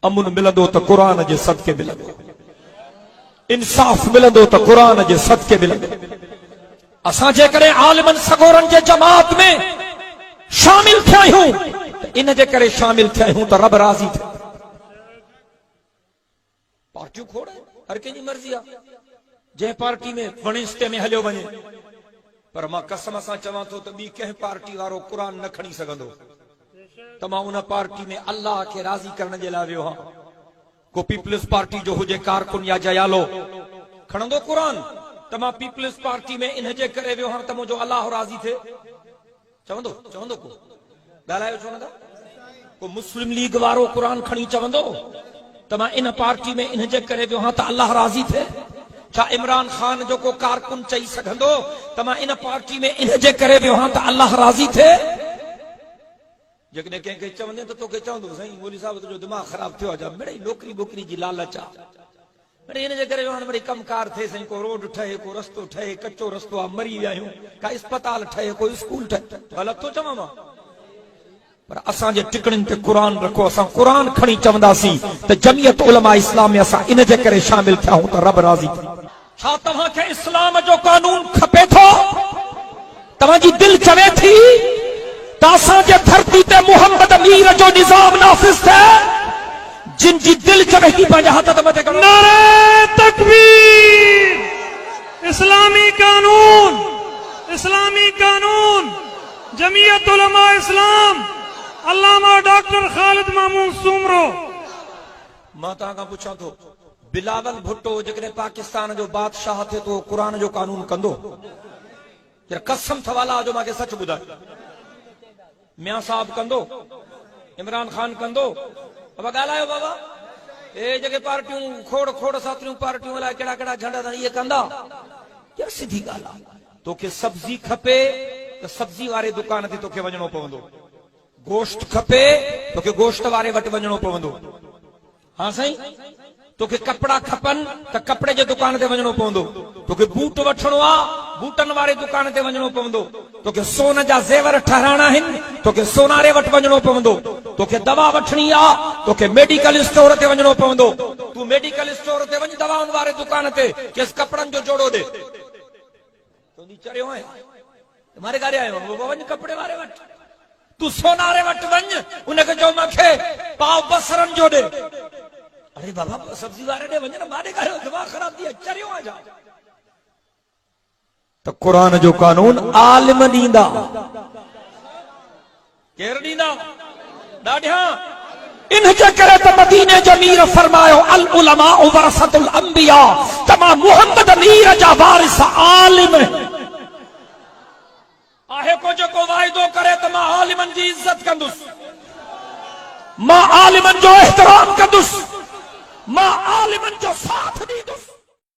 Amun मिलंदो त क़ुरान जे सदके मिलंदो, इंसाफ मिलंदो त क़ुरान जे सदके मिलंदो। असां जेकॾहिं आलिमन सगोरन जे जमात में शामिल थिया आहियूं त इन जे करे शामिल थिया आहियूं त रब राज़ी थिए। पार्टियूं खोड़ हर कंहिंजी मर्ज़ी आहे, जंहिं पार्टी में वणिस्ते में हलियो वञे, पर मां कसम सां चवां थो त ॿी कंहिं पार्टी वारो क़ुरान न खणी सघंदो त मां उन पार्टी में अल्लाह खे राज़ी करण जे लाइ वियो आहियां। को पीपल्स पार्टी जो हुजे कारकुन या जयालो खणंदो क़ुरान त मां पीपल्स पार्टी में इन जे करे वियो आहियां त मुंहिंजो अल्लाह राज़ी थिए, चवंदो चवंदो को ॻाल्हायो छो नथा? को मुस्लिम लीग वारो क़ुरान खणी चवंदो त मां इन पार्टी में इन जे करे वियो आहियां त अल्लाह राज़ी थिए? छा इमरान खान जो को कारकुन चई सघंदो त मां इन पार्टी में इन जे करे वियो आहियां त अल्लाह राज़ी थिए? जेकॾहिं कंहिंखे चवंदे त तोखे चवंदो साईं मौलवी साहब तुंहिंजो दिमाग़ ख़राब थियो आहे, मिड़ई नौकिरी बोकरी जी लालच आहे, मिड़ई इन जे करे वरी कमकार थिए साईं, को रोड ठहे, को रस्तो ठहे, कचो रस्तो आहे, मरी विया आहियूं, का अस्पताल ठहे, को स्कूल ठहे, ग़लति थो चवां मां? पर असांजे टिकड़ियुनि ते क़ुरान रखो, असां क़ुरान खणी चवंदासीं त जमियत उलमा इस्लाम में असां इन जे करे शामिल थिया आहियूं त रब राज़ी थिए। छा तव्हांखे इस्लाम जो कानून खपे थो? तव्हांजी दिलि चवे थी त असांजे धरती ते मोहम्मद मीर जो निज़ाम नाफ़िज़ थिए? जिन जी दिलि चवे थी पंहिंजा हथ त मथे करो, नारे तकबीर! इस्लामी कानून जमियत उलमा इस्लाम अल्लामा डॉक्टर खालिद मामून सूमरो। मां तव्हां खां पुछां थो, बिलावल भुट्टो जेकॾहिं पाकिस्तान जो बादशाह थिए तो क़ुरान जो कानून कंदो? कसम थवाला जो मूंखे सच ॿुधायो, मियां साहब कंदो? इमरान खान कंदो? बाबा ॻाल्हायो बाबा, ए जेके पार्टियूं खोड़ खोड़ साथियूं पार्टियूं अलाए कहिड़ा कहिड़ा झंडा अथनि, इहे कंदा? क्या सिधी ॻाल्हि आहे? तोखे सब्जी खपे त सब्जी वारे दुकान ते तोखे वञणो पवंदो, गोश्त खपे तोखे गोश्त वारे वटि वञणो पवंदो। हाँ साईं, तोखे कपड़ा खपनि त कपड़े जे दुकान ते वञणो पवंदो, तोखे बूट वठणो आहे बूटनि वारे दुकान ते वञणो पवंदो, तोखे सोन जा ज़ेवर ठहराइणा आहिनि तोखे सोनारे वटि वञणो पवंदो, तोखे दवा वठणी आहे तोखे मेडिकल स्टोर ते वञणो पवंदो। तूं मेडिकल स्टोर ते वञ, दवाउनि वारे दुकान ते केस कपड़नि जो जोड़ो ॾे, तुंहिंजी चरियो आहे मारे गारे आयो वञ कपड़े वारे वटि, तूं सोनारे वटि वञ उनखे चओ मूंखे पाव बसरनि जो ॾे। अरे बाबा सब्जी वारे ॾे वञ न, मारे गारे दिमाग़ ख़राब थी चरियो आहे जा। त क़ुरान जो कानून आलिम ॾींदा, केरु ॾींदा? ॾाढिया। इन जे करे त मदीने जो मीर फरमायो अल उलमा वरसतुल अंबिया, त मां मुहम्मद मीर जा वारिस आलिम आहे। को जेको वाइदो करे त मां आलिमनि जी इज़त कंदुसि, मां आलिमनि जो एहतराम कंदुसि, मां आलिमनि जो साथ ॾींदुसि।